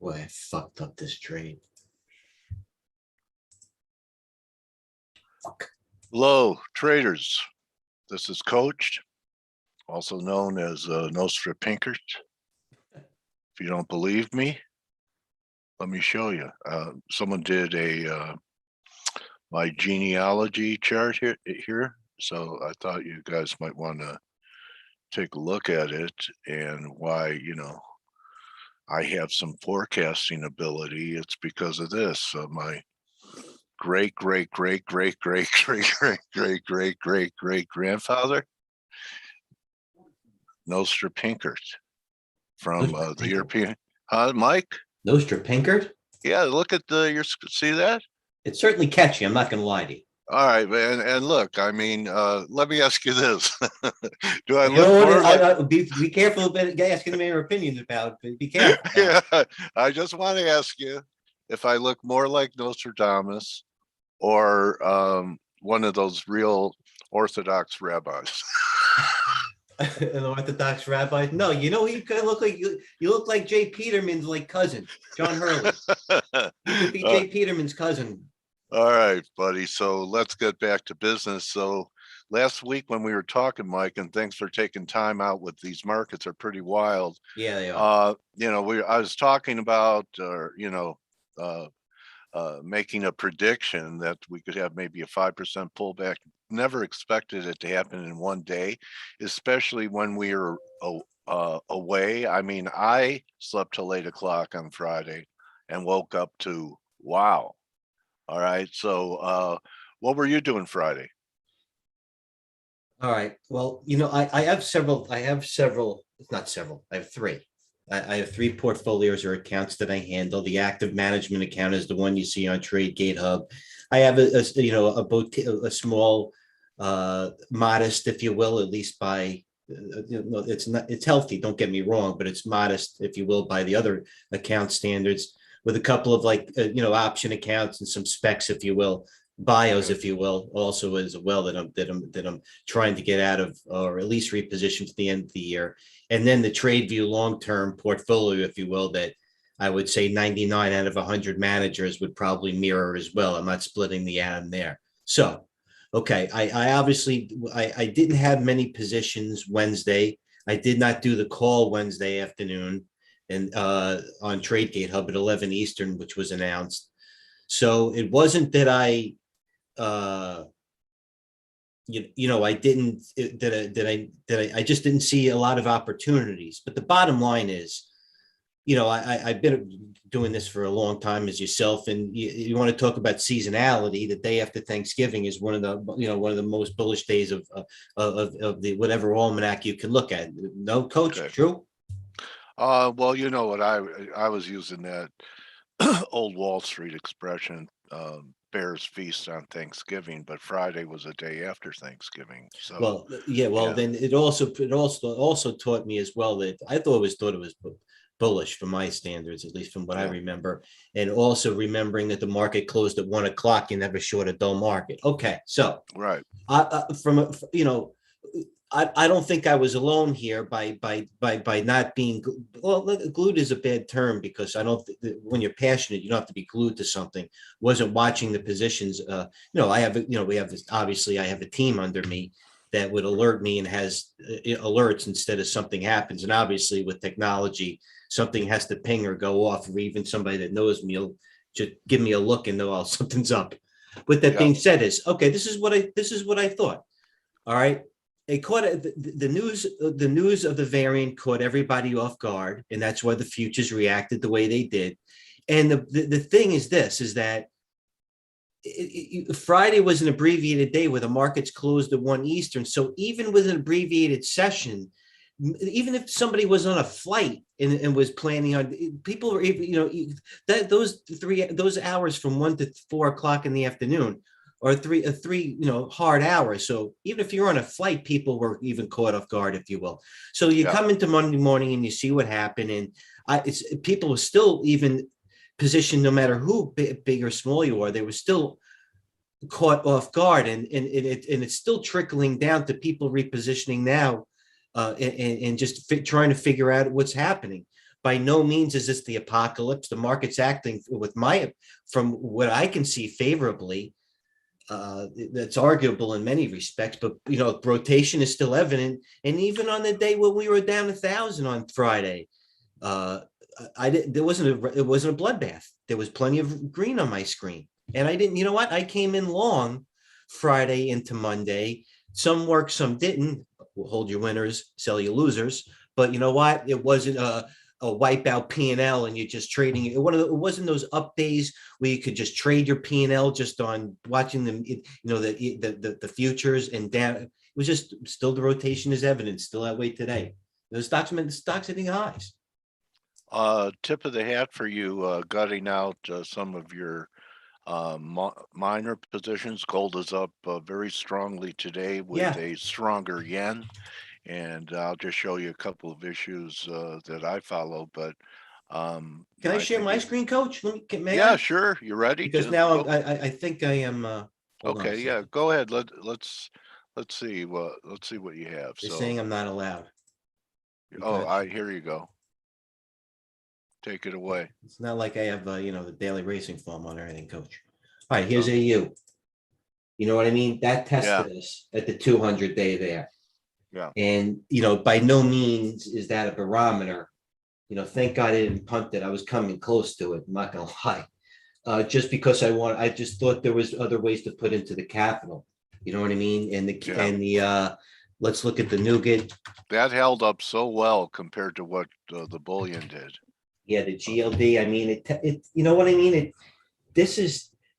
Boy, I fucked up this trade. Fuck. Hello, traders. This is Coach, also known as Nostra Pinkert. If you don't believe me, let me show you. Someone did my genealogy chart here, so I thought you guys might want to take a look at it and why, I have some forecasting ability. It's because of this. My great grandfather, Nostra Pinkert, from Nostra the Pinkert. European. Mike? Nostra Pinkert? Yeah, look at see that? It's certainly catchy. I'm not going to lie to you. All right, man. And look, I mean, let me ask you this. Do I You look know more what? like... Be careful about asking me your opinions about it. Be careful. Yeah, I just want to ask you if I look more like Nostradamus or one of those real Orthodox rabbis. An Orthodox rabbi? No, you know you could look like you look like Jay Peterman's like cousin, John Hurley. You could be Jay Peterman's cousin. All right, buddy. So let's get back to business. So last week when we were talking, Mike, and thanks for taking time out with these markets are pretty wild. Yeah, they are. I was talking about, making a prediction that we could have maybe a 5% pullback. Never expected it to happen in one day, especially when we were away. I mean, I slept till 8 o'clock on Friday and woke up to wow. All right. So what were you doing Friday? All right. Well, I have several. I have three. I have three portfolios or accounts that I handle. The active management account is the one you see on TradeGATEHub. I have a small, modest, if you will, at least by, it's healthy. Don't get me wrong, but it's modest, if you will, by the other account standards, with a couple of option accounts and some specs, if you will, bios, if you will, also as well that I'm trying to get out of, or at least reposition to the end of the year. And then the TradeView long-term portfolio, if you will, that I would say 99 out of 100 managers would probably mirror as well. I'm not splitting the atom there. So, okay, I obviously I didn't have many positions Wednesday. I did not do the call Wednesday afternoon and on TradeGATEHub at 11 Eastern, which was announced. So it wasn't that I I just didn't see a lot of opportunities. But the bottom line is, I've been doing this for a long time as yourself, and you want to talk about seasonality. The day after Thanksgiving is one of the most bullish days of the whatever almanac you can look at. No, Coach, Okay. true? Well, you know what, I was using that old Wall Street expression, Bears feast on Thanksgiving, but Friday was a day after Thanksgiving. So Well, yeah. Well, yeah. then it also taught me as well that I thought it was bullish for my standards, at least from what I Yeah. remember, and also remembering that the market closed at 1 o'clock. You never short a dull market. Okay, so Right. I don't think I was alone here by not being glued is a bad term, because I don't when you're passionate you don't have to be glued to something. Wasn't watching the positions. I have we have this, obviously I have a team under me that would alert me and has alerts instead of something happens. And obviously with technology, something has to ping or go off, or even somebody that knows me will just give me a look and know, oh, something's up. With that being said, okay, this is what I thought. All right. It caught the news of the variant caught everybody off guard, and that's why the futures reacted the way they did. And the thing is that Friday was an abbreviated day where the markets closed at 1 Eastern. So even with an abbreviated session, even if somebody was on a flight and was planning on, people were, that those hours from 1 to 4 o'clock in the afternoon or three hard hours. So even if you're on a flight, people were even caught off guard, if you will. So you come into Monday morning and you see what happened, and people were still even positioned, no matter who big or small you are, they were still caught off guard, and it's still trickling down to people repositioning now, and just trying to figure out what's happening. by no means is this the apocalypse. The market's acting from what I can see favorably. That's arguable in many respects, but rotation is still evident. And even on the day when we were down 1,000 on Friday, I didn't. It wasn't a bloodbath. There was plenty of green on my screen, and I didn't. You know what? I came in long Friday into Monday. Some worked, some didn't. Hold your winners, sell your losers. But you know what? It wasn't a wipeout P&L, and you're just trading it. It wasn't those up days where you could just trade your P&L just on watching them. The futures and down. It was just still the rotation is evident. Still that way today. The stocks hitting highs. Tip of the hat for you, gutting out some of your minor positions. Gold is up very strongly today with a stronger yen. And I'll just show you a couple of issues that I follow. But can I share my screen, Coach? Yeah, sure. You ready? Because now I think I am. Okay, yeah, go ahead. Let's see what you have. They're saying I'm not allowed. Oh, here you go. Take it away. It's not like I have the daily racing form on or anything, Coach. All right, here's AU. You know what I mean? That tested us at the 200-day there. Yeah. And by no means is that a barometer. Thank God I didn't punt it. I was coming close to it. I'm not gonna lie. Just because I just thought there was other ways to put into the capital. You know what I mean? And the let's look at the nougat. That held up so well compared to what the bullion did. Yeah, the GLD. I mean, it you know what I mean?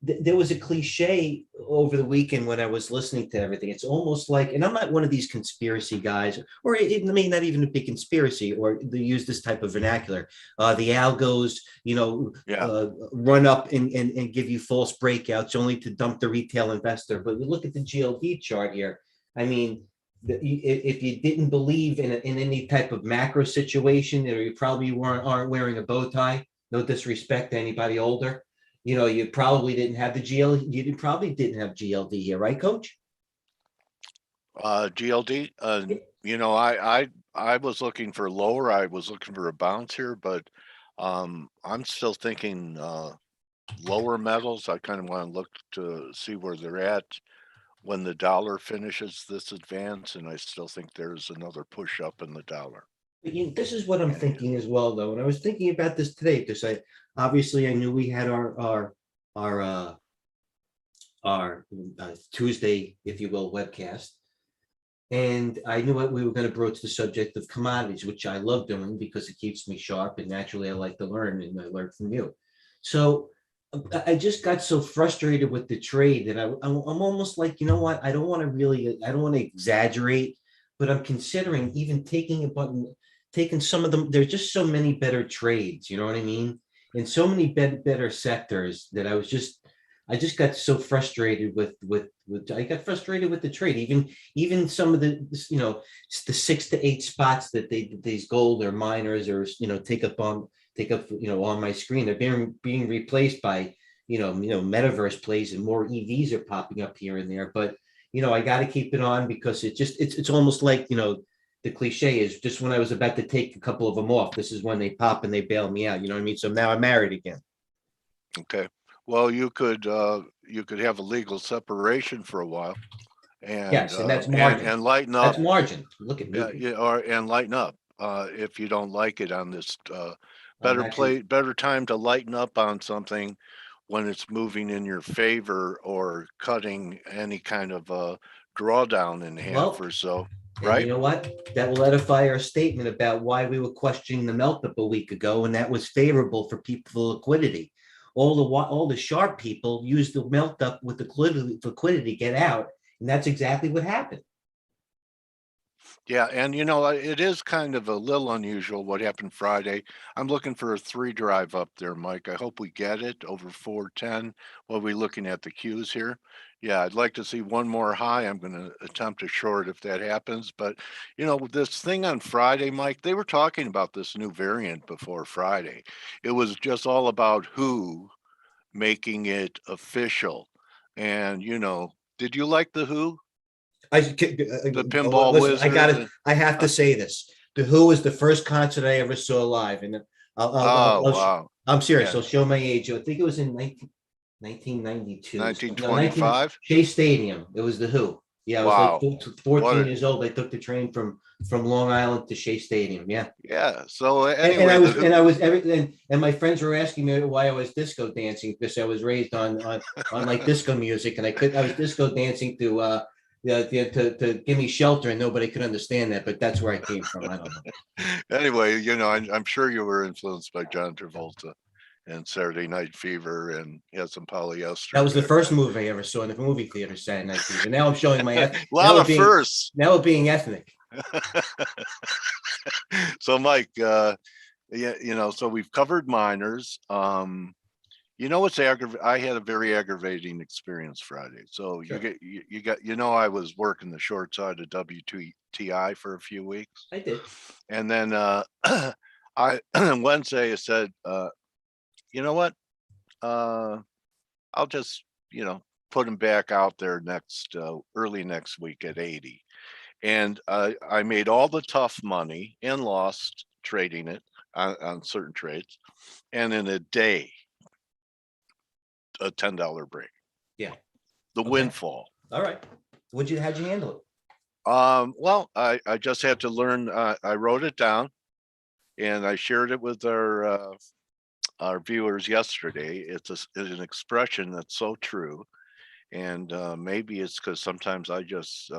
There was a cliche over the weekend when I was listening to everything. It's almost like, and I'm not one of these conspiracy guys, or it may not even be conspiracy, or they use this type of vernacular. The algos, run up and give you false breakouts only to dump the retail investor. But you look at the GLD chart here. I mean, if you didn't believe in any type of macro situation, or you probably aren't wearing a bow tie. No disrespect to anybody older. You probably didn't have the GLD. You probably didn't have GLD here, right, Coach? GLD. I was looking for lower. I was looking for a bounce here, but I'm still thinking lower metals. I kind of want to look to see where they're at when the dollar finishes this advance, and I still think there's another push up in the dollar. This is what I'm thinking as well, though. And I was thinking about this today because I knew we had our Tuesday, if you will, webcast, and I knew we were going to broach the subject of commodities, which I love doing because it keeps me sharp, and naturally I like to learn, and I learn from you. So I just got so frustrated with the trade that I'm almost like, you know what? I don't want to exaggerate, but I'm considering even taking some of them. There's just so many better trades, you know what I mean? And so many better sectors that I just got so frustrated with I got frustrated with the trade. Even some of the, the 6 to 8 spots that these gold or miners or, take up on my screen, they're being replaced by, metaverse plays, and more EVs are popping up here and there. But, I got to keep it on because it's almost like, the cliche is just when I was about to take a couple of them off, this is when they pop and they bail me out. You know what I mean? So now I'm married again. Okay. Well, you could have a legal separation for a while, and yes, and that's margin and lighten up. That's margin. Look at me. And lighten up if you don't like it on this. Better time to lighten up on something when it's moving in your favor or cutting any kind of drawdown in half or so. Right. And you know what? That will edify our statement about why we were questioning the melt up a week ago, and that was favorable for people for liquidity. All the sharp people use the melt up with the liquidity to get out, and that's exactly what happened. Yeah, and it is kind of a little unusual what happened Friday. I'm looking for a 3 drive up there, Mike. I hope we get it over 410. What are we looking at the Qs here? Yeah, I'd like to see one more high. I'm going to attempt a short if that happens. But, this thing on Friday, Mike, they were talking about this new variant before Friday. It was just all about who making it official. And, did you like the who? The pinball wizard. I have to say this. The Who was the first concert I ever saw live, and Oh, wow. I'm serious. Yeah. I'll show my age. I think it was in 1992. No, 19 1925. Shea Stadium. It was the Who. Yeah, I was like Wow. 14 What? years old. I took the train from Long Island to Shea Stadium. Yeah. Yeah. So And anyway, I the was Who. and I was everything, and my friends were asking me why I was disco dancing because I was raised on like disco music, and I was disco dancing to to give me shelter, and nobody could understand that, but that's where I came from. I don't know. Anyway, I'm sure you were influenced by John Travolta and Saturday Night Fever, and he had some That polyester was the back first then. movie I ever saw in the movie theater, Saturday Night Fever. Now I'm showing my A lot of firsts. now it being ethnic. So Mike, yeah, so we've covered minors. What's I had a very aggravating experience Friday. So Sure, you got, I was working the short side of WTI for a few weeks. I did. And then I Wednesday I said, you know what? I'll just, put him back out there early next week at 80. And I made all the tough money and lost trading it on certain trades. And in a day, a $10 break, Yeah. the Okay. windfall. All right. How'd you handle it? Well, I just had to learn. I wrote it down and I shared it with our viewers yesterday. It's an expression that's so true. And maybe it's because sometimes I just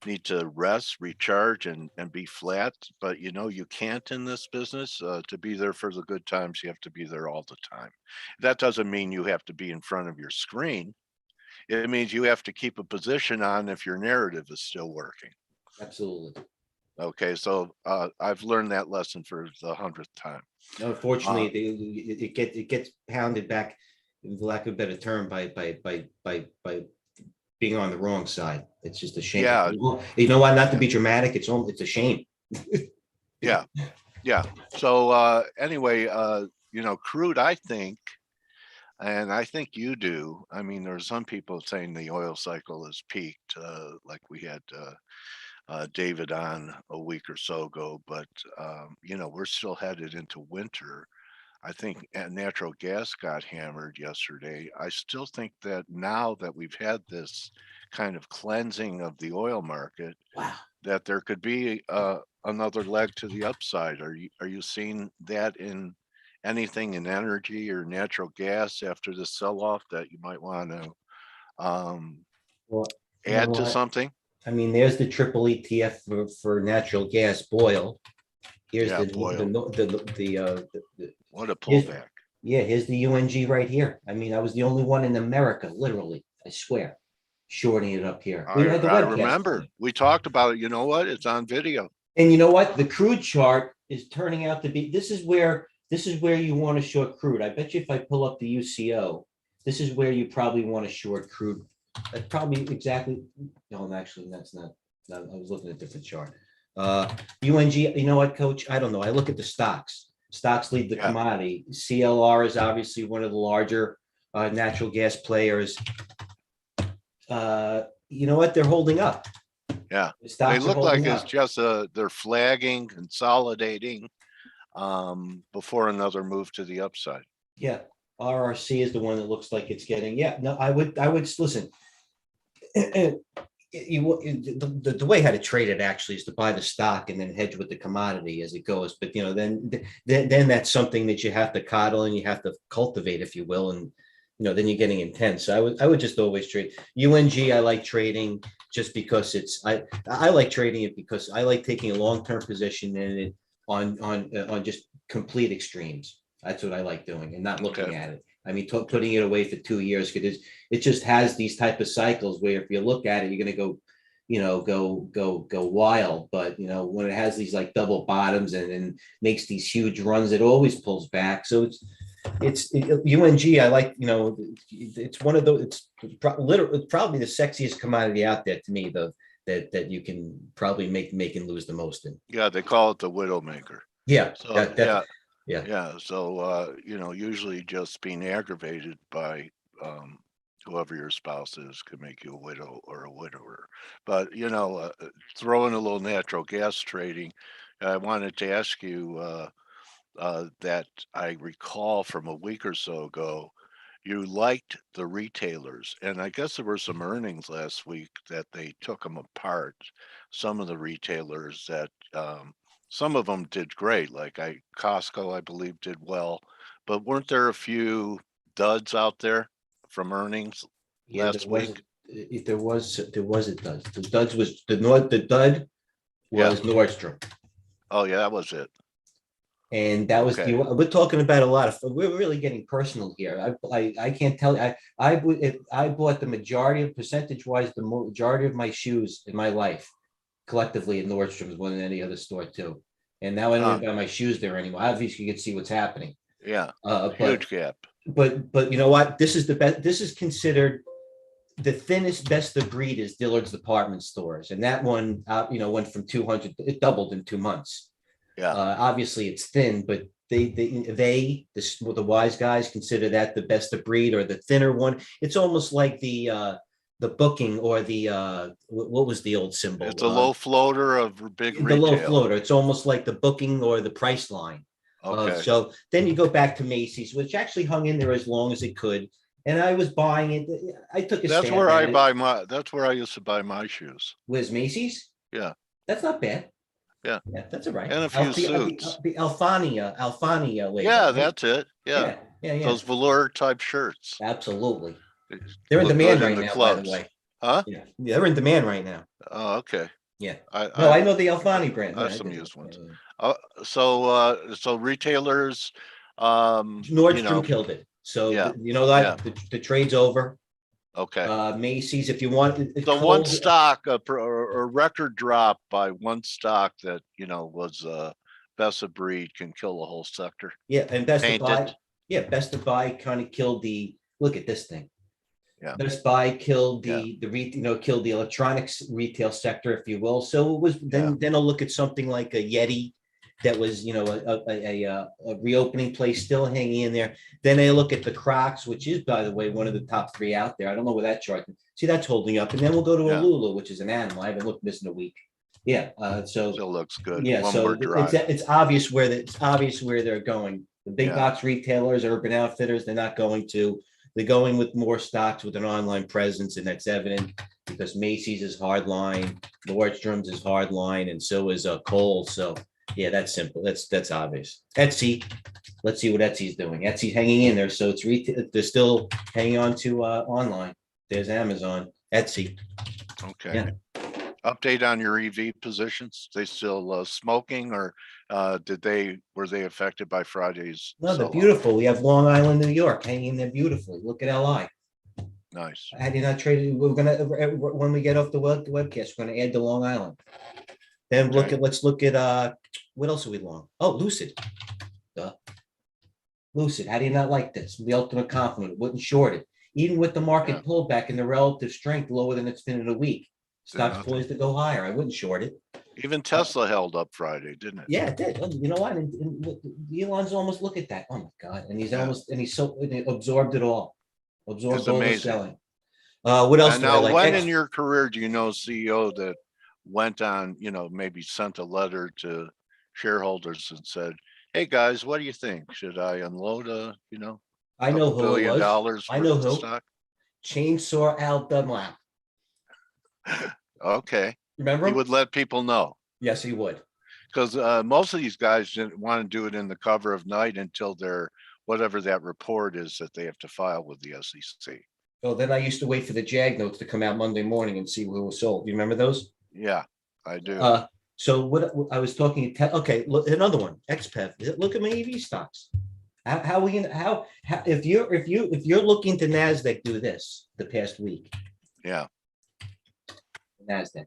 need to rest, recharge, and be flat. But you can't in this business. To be there for the good times, you have to be there all the time. That doesn't mean you have to be in front of your screen. It means you have to keep a position on if your narrative is still working. Absolutely. Okay, so I've learned that lesson for the 100th time. Unfortunately, it gets pounded back, in lack of a better term, by being on the wrong side. It's just a shame. Yeah, You know what? Not to be dramatic, it's a shame. yeah, yeah. So anyway, crude, I think, and I think you do. I mean, there's some people saying the oil cycle has peaked, like we had David on a week or so ago, but we're still headed into winter. I think natural gas got hammered yesterday. I still think that now that we've had this kind of cleansing of the oil market, Wow. that there could be another leg to the upside. Are you seeing that in anything in energy or natural gas after the sell-off that you might want to Well, you know add to what? something? I mean, there's the triple ETF for natural gas boil. Here's Yeah, boy, what a here's, pullback. yeah, here's the UNG right here. I mean, I was the only one in America, literally, I swear, shorting it up here. We had the I webcast remember on. we talked about it. You know what? It's on video. And you know what? The crude chart is turning out to be, this is where you want to short crude. I bet you if I pull up the UCO, this is where you probably want to short crude. That's probably exactly, no, actually, that's not, I was looking at a different chart. UNG, you know what, coach? I don't know. I look at the stocks. Stocks lead the Yeah. commodity. CLR is obviously one of the larger natural gas players. You know what? They're holding up. Yeah, The they stocks are look like holding it's up. just they're flagging, consolidating before another move to the upside. Yeah, RRC is the one that looks like it's getting, yeah, no, I would listen. The way how to trade it actually is to buy the stock and then hedge with the commodity as it goes. But then that's something that you have to coddle and you have to cultivate, if you will, and then you're getting intense. So I would just always trade UNG. I like trading just because I like trading it because I like taking a long-term position in it on just complete extremes. That's what I like doing and not looking Okay. at it. I mean, putting it away for 2 years because it just has these type of cycles where if you look at it, you're going to go wild. But when it has these like double bottoms and makes these huge runs, it always pulls back. So it's UNG. I like, it's one of those. It's probably the sexiest commodity out there to me, though. That you can probably make and lose the most in. Yeah, they call it the widowmaker. Yeah. So Yeah. yeah. So usually just being aggravated by whoever your spouse is could make you a widow or a widower. But throw in a little natural gas trading, I wanted to ask you, that I recall from a week or so ago, you liked the retailers, and I guess there were some earnings last week that they took them apart. Some of the retailers that, some of them did great, like Costco, I believe, did well, but weren't there a few duds out there from earnings Yeah, there last week? wasn't, there was a dud. The duds was, the dud Yeah. was Nordstrom. Oh, yeah, that was it. And that was the, Okay. we're talking about a lot of, we're really getting personal here. I can't tell, I bought the majority of, percentage wise, the majority of my shoes in my life collectively at Nordstrom's more than any other store too. And now I don't Huh. even buy my shoes there anymore. Obviously, you can see what's happening. Yeah. But Huge gap. you know what? This is the best. This is considered the thinnest best of breed is Dillard's department stores, and that one, went from 200. It doubled in 2 months. Yeah. Obviously, it's thin, but the wise guys consider that the best of breed or the thinner one. It's almost like the booking or the what was the old symbol? It's a low floater of big The low retail. floater. It's almost like the booking or the price line. Okay. So then you go back to Macy's, which actually hung in there as long as it could. And I was buying it. I took a That's stab where I at it. buy my, that's where I used to buy my shoes. Was Macy's? Yeah. That's not bad. Yeah. Yeah, that's all right. And a few suits. The Alfania label, Yeah, right? that's it. Yeah. Yeah. Those velour type shirts. Absolutely. They They're in look demand good in right the now, by the clubs. way. Huh? Yeah, they're in demand right now. Oh, okay. Yeah. I, No, I I, know the Alfani brand. I Yeah, have I some do. used ones. Yeah. So retailers, you Nordstrom know, killed it. So yeah, you know yeah. that the trade's over. Okay. Macy's, if you want it, So one Kohl's, stock, a record drop by one stock that, was best of breed can kill a whole sector. yeah, and Best of Paint it. Buy, yeah, Best of Buy kind of killed the. Look at this thing. Yeah. Best Buy killed Yeah. killed the electronics retail sector, if you will. So it was then I'll look at something like a Yeti that was, a reopening place still hanging in there. Then I look at the Crocs, which is, by the way, one of the top three out there. I don't know where that chart. See, that's holding up. And then we'll go to a Yeah. Lulu, which is an animal. I haven't looked at this in a week. Yeah. So Still looks good. yeah, One so more drive. it's obvious where they're going. The big Yeah. box retailers, Urban Outfitters, they're not going to. They're going with more stocks with an online presence, and that's evident because Macy's is hardline, Nordstrom's is hardline, and so is Kohl's. So yeah, that's simple. That's obvious. Etsy, let's see what Etsy's doing. Etsy's hanging in there, so it's they're still hanging on to online. There's Amazon, Etsy. Okay. Yeah. Update on your EV positions. They still smoking, or were they affected by Friday's No, they're sell-off? beautiful. We have Long Island, New York hanging there beautifully. Look at LI. Nice. Had you not traded, we're gonna, when we get off the webcast, we're gonna add the Long Island. Then Okay. let's look at, what else are we long? Oh, Lucid. Duh. Lucid, how do you not like this? The ultimate compliment, wouldn't short it. Even with the market pullback and the relative strength lower than it's been in a week. Stock's nothing. poised to go higher. I wouldn't short it. Even Tesla held up Friday, didn't it? Yeah, it did. You know what? And Elon's almost, look at that. Oh my God. And he's almost, and he's so absorbed it all. Absorbed It's all the amazing. selling. What else And do I now, like? when in your career do you know a CEO that went on, maybe sent a letter to shareholders and said, "Hey guys, what do you think? Should I unload I know couple who it $1 was. billion I know worth of who. stock?" Chainsaw Al Dunlap. Okay, Remember he him? would let people know, Yes, he would. because most of these guys didn't want to do it in the cover of night until their whatever that report is that they have to file with the SEC. Oh, then I used to wait for the JAG notes to come out Monday morning and see who was sold. You remember those? Yeah, I do. So what I was talking, okay, look, another one, XPEV. Look at my EV stocks. How we how if you're looking to NASDAQ do this the past week, Yeah, NASDAQ,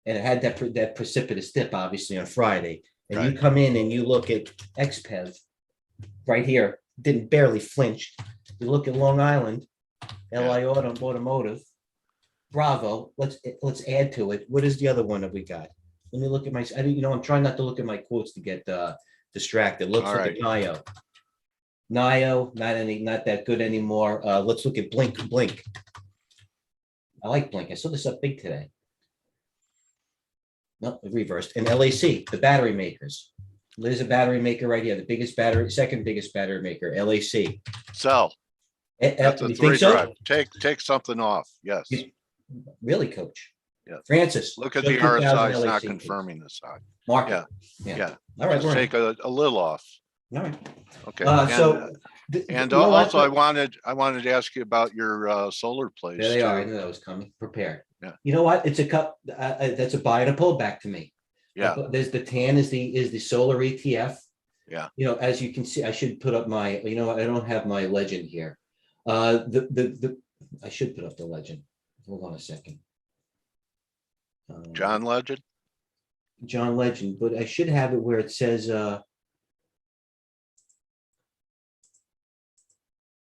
and it had that precipitous dip obviously on Friday, and you right. come in and you look at XPEV right here, didn't barely flinch. You look at Long Island, LI Automotive, Bravo. Let's add to it. What is the other one that we got? Let me look at my. I'm trying not to look at my quotes to get distracted. Let's All look right. at NIO. NIO, not that good anymore. Let's look at Blink. I like Blink. I saw this up big today. no, reversed. And LAC, the battery makers. There's a battery maker right here, the biggest battery, second biggest battery maker, LAC. Sell. That's a You think three so? drive. Take something off. Yes. Really, Coach? Yeah. Francis. Look at show the 2000 RSI. It's not LAC, please. confirming this side. Market. Yeah. Yeah. All right. Just we're in. take a little off. All right. Okay. And Also, I wanted to ask you about your solar place. There they are. I too. knew that was coming. Prepared. Yeah. You know what? It's a cup. That's a buy and a pullback to me. Yeah. There's the tan is the solar ETF. Yeah. You know, as you can see, I should put up my. You know, I don't have my legend here. I should put up the legend. Hold on a second. John Legend. John Legend, but I should have it where it says. All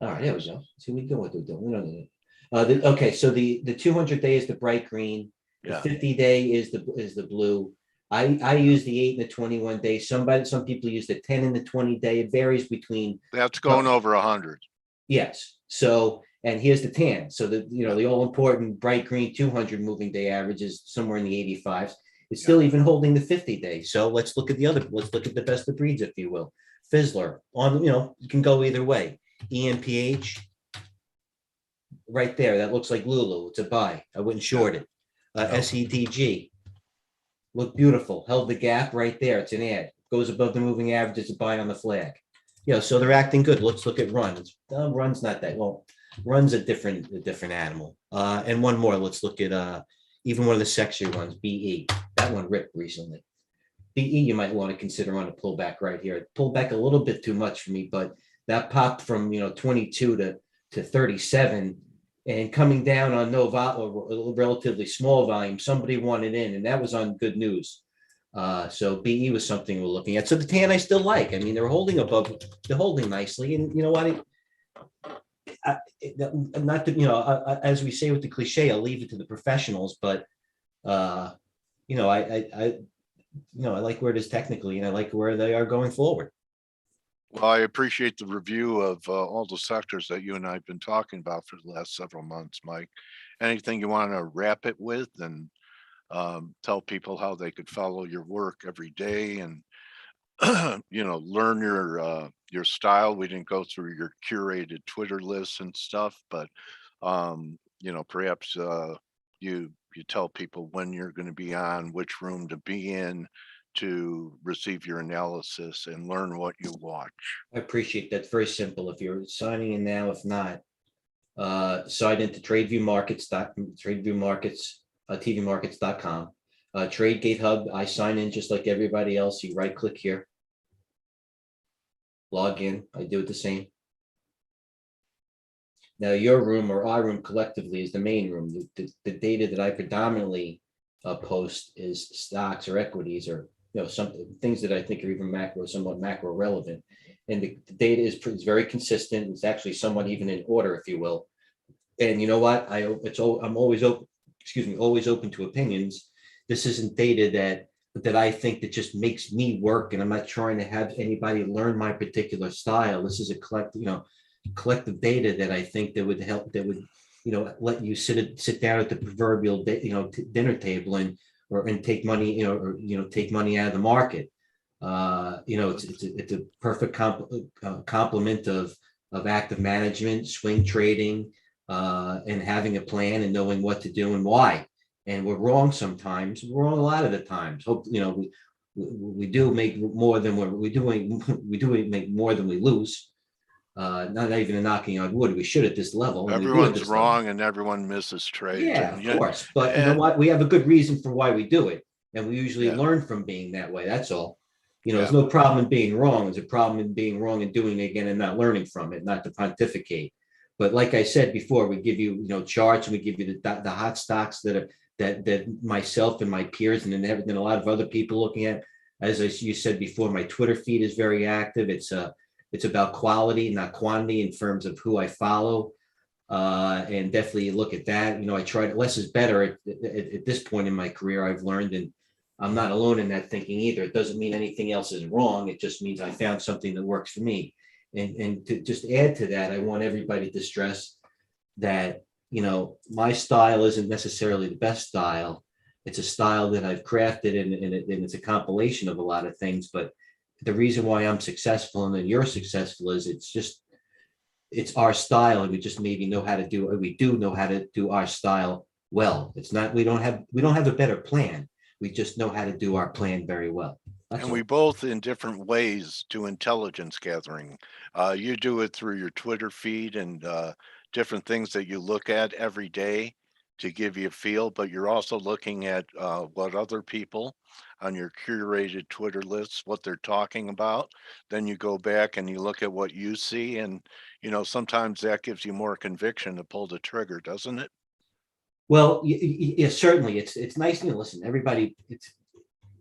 right, there we go. See, we know what they're doing. We don't need it. Okay, so the 200-day is the bright green. The Yeah. 50-day is the blue. I use the 8 and the 21-day. Some people use the 10 and the 20-day. It varies between. That's going over 100. Yes. So, and here's the tan. So the all important bright green 200 moving day average is somewhere in the 85s. It's still even holding the 50-day. So let's look at let's look at the best of breeds, if you will. Fizzler on, you can go either way. EMPH right there. That looks like Lulu. It's a buy. I wouldn't short it. SEDG look beautiful. Held the gap right there. It's an ad. Goes above the moving average. It's a buy on the flag. So they're acting good. Let's look at runs. Runs not that well. Runs a different animal. And one more. Let's look at even one of the sexy ones. BE. That one ripped recently. BE you might want to consider on a pullback right here. It pulled back a little bit too much for me, but that popped from 22 to 37 and coming down on a relatively small volume. Somebody wanted in, and that was on good news. So BE was something we're looking at. So the tan I still like. I mean, they're holding nicely, and you know what? Not that as we say with the cliche, I'll leave it to the professionals, but I like where it is technically, and I like where they are going forward. Well, I appreciate the review of all the sectors that you and I have been talking about for the last several months, Mike. Anything you want to wrap it with and tell people how they could follow your work every day and, learn your style. We didn't go through your curated Twitter lists and stuff, but, perhaps you tell people when you're going to be on, which room to be in, to receive your analysis and learn what you watch. I appreciate that. It's very simple. If you're signing in now, if not, sign into TVmarkets.com. TradeGATEHub, I sign in just like everybody else. You right click here, log in. I do it the same. Now your room or our room collectively is the main room. The data that I predominantly post is stocks or equities or some things that I think are even somewhat macro relevant. And the data is very consistent. It's actually somewhat even in order, if you will. And you know what? I'm always open. Always open to opinions. This isn't data that I think that just makes me work, and I'm not trying to have anybody learn my particular style. This is a collective data that I think that would help. That would let you sit down at the proverbial dinner table and take money take money out of the market. It's a perfect complement of active management, swing trading, and having a plan and knowing what to do and why. And we're wrong sometimes. We're wrong a lot of the times. We do make more than we do make more than we lose. Not even a knocking on wood. We should at this level. Everyone's wrong and everyone misses trades. Yeah, of course. But you know what? We have a good reason for why we do it. And we usually learn from being that way. That's all. There's no problem in being wrong. There's a problem in being wrong and doing it again and not learning from it, not to pontificate. But like I said before, we give you, charts, and we give you the hot stocks that myself and my peers and a lot of other people looking at. As you said before, my Twitter feed is very active. It's about quality, not quantity, in terms of who I follow. And definitely look at that. I try less is better at this point in my career, I've learned, and I'm not alone in that thinking either. It doesn't mean anything else is wrong. It just means I found something that works for me. And to just add to that, I want everybody to stress that, my style isn't necessarily the best style, It's a style that I've crafted, and it's a compilation of a lot of things. But the reason why I'm successful and then you're successful is it's our style, and we just maybe know how to do it. We do know how to do our style well. It's not, we don't have a better plan. We just know how to do our plan very well. That's And we all. both in different ways do intelligence gathering. You do it through your Twitter feed and different things that you look at every day to give you a feel, but you're also looking at what other people on your curated Twitter lists, what they're talking about. Then you go back and you look at what you see, and sometimes that gives you more conviction to pull the trigger, doesn't it? Well, yeah, certainly. It's nice. Listen, everybody.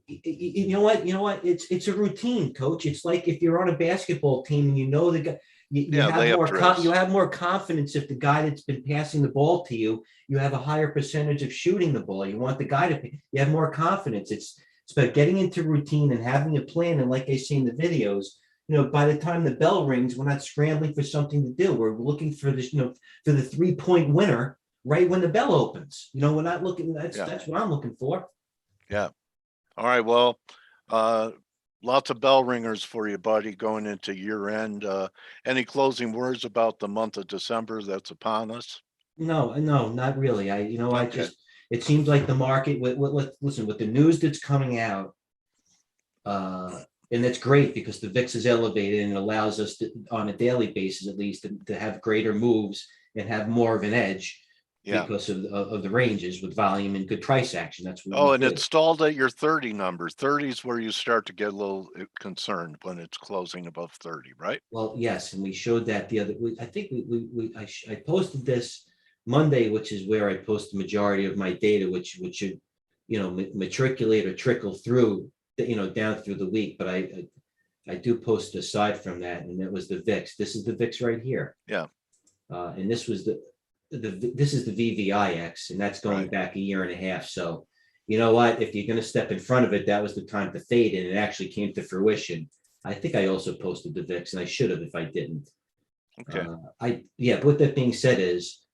You know what? It's a routine, coach. It's like if you're on a basketball team and you know the guy, you Yeah, have layup drills. you have more confidence if the guy that's been passing the ball to you, you have a higher percentage of shooting the ball. You want the guy to, you have more confidence. It's about getting into routine and having a plan. And like I see in the videos, by the time the bell rings, we're not scrambling for something to do. We're looking for this, for the 3-point winner right when the bell opens. We're not looking. That's what I'm looking for. Yeah. All right. Well, lots of bell ringers for you, buddy, going into year end. Any closing words about the month of December that's upon us? No, not really. I Okay. just, it seems like the market, listen, with the news that's coming out, and that's great because the VIX is elevated and it allows us to, on a daily basis, at least, to have greater moves and have more of an edge Yeah. because of the ranges with volume and good price action. That's what Oh, we and do. it stalled at your 30 number. 30 is where you start to get a little concerned when it's closing above 30, right? Well, yes, and we showed that the other, I think I posted this Monday, which is where I post the majority of my data, which should, matriculate or trickle through, down through the week. But I do post aside from that, and that was the VIX. This is the VIX right here. Yeah. And this was this is the VVIX, and that's going Right. back a year and a half. So, you know what? If you're going to step in front of it, that was the time to fade, and it actually came to fruition. I think I also posted the VIX, and I should have if I didn't. Okay. But with that being said, is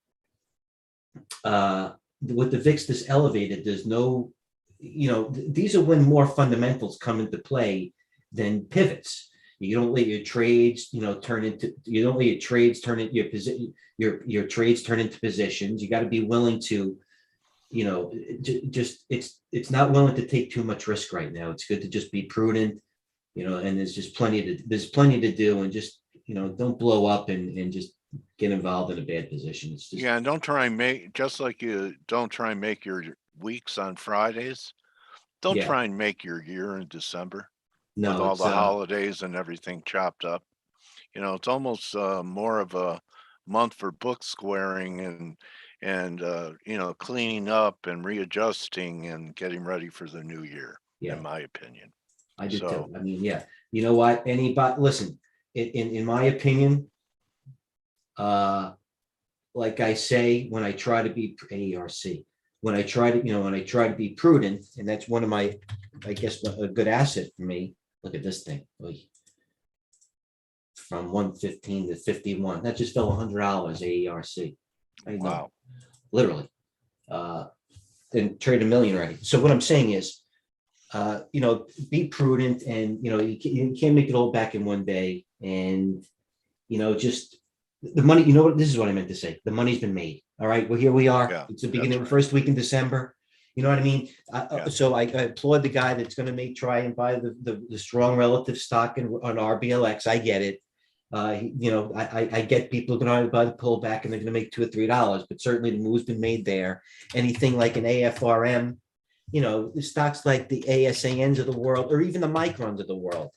with the VIX this elevated, there's no, these are when more fundamentals come into play than pivots. You don't let your trades, turn into, you don't let your trades turn into your position, your trades turn into positions. You got to be willing to, just it's not willing to take too much risk right now. It's good to just be prudent, and there's plenty to do, and just, don't blow up and just get involved in a bad position. It's just, Yeah, and don't try and make, just like you don't try and make your weeks on Fridays, don't yeah, try and make your year in December with no, all it's the holidays and everything chopped up. It's almost more of a month for book squaring and cleaning up and readjusting and getting ready for the new year, yeah, in my opinion. I do So too. I mean, yeah, you know what? Anybody, listen, in my opinion, uh, like I say, when I try to be ARC, when I try to be prudent, and that's one of my, I guess, a good asset for me. Look at this thing. From 115 to 51. That just fell $100 AERC. I know, wow. literally. Then trade a million already. So what I'm saying is, be prudent, and you can't make it all back in one day. And just the money. You know what? This is what I meant to say. The money's been made. All right. Well, here we are. Yeah, It's the that's beginning, right. first week in December. You know what I mean? Yeah. So I applaud the guy that's going to try and buy the strong relative stock on RBLX. I get it. I get people going to buy the pullback and they're going to make $2 or $3, but certainly the move's been made there. Anything like an AFRM, the stocks like the ASANs of the world, or even the microns of the world.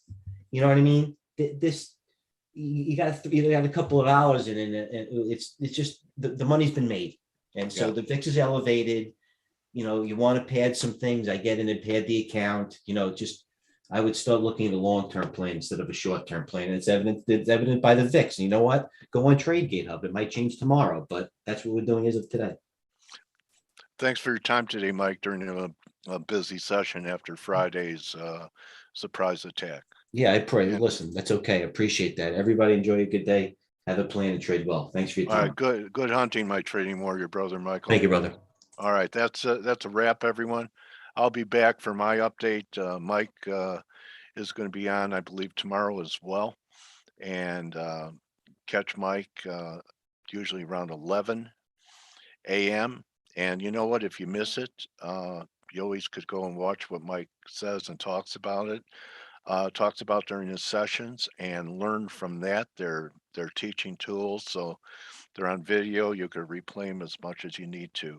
You know what I mean? This, you got a couple of hours in it, and it's just the money's been made, and so Yeah. the VIX is elevated. You want to pad some things. I get in and pad the account. Just I would start looking at a long-term plan instead of a short-term plan. And it's evident by the VIX. And you know what? Go on TradeGATEHub. It might change tomorrow, but that's what we're doing as of today. Thanks for your time today, Mike, during a busy session after Friday's surprise attack. Yeah, I pray. And Listen, that's okay. I appreciate that. Everybody enjoy a good day. Have a plan and trade well. Thanks for your all time. right, good hunting, my trading warrior brother, Michael. Thank you, brother. All right, that's a wrap, everyone. I'll be back for my update. Mike is going to be on, I believe, tomorrow as well. And catch Mike usually around 11 a.m. And you know what? If you miss it, you always could go and watch what Mike says and talks about it. Talks about during his sessions and learn from that. They're teaching tools, so they're on video. You could replay them as much as you need to.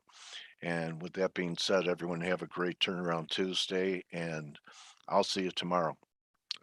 And with that being said, everyone have a great turnaround Tuesday, and I'll see you tomorrow.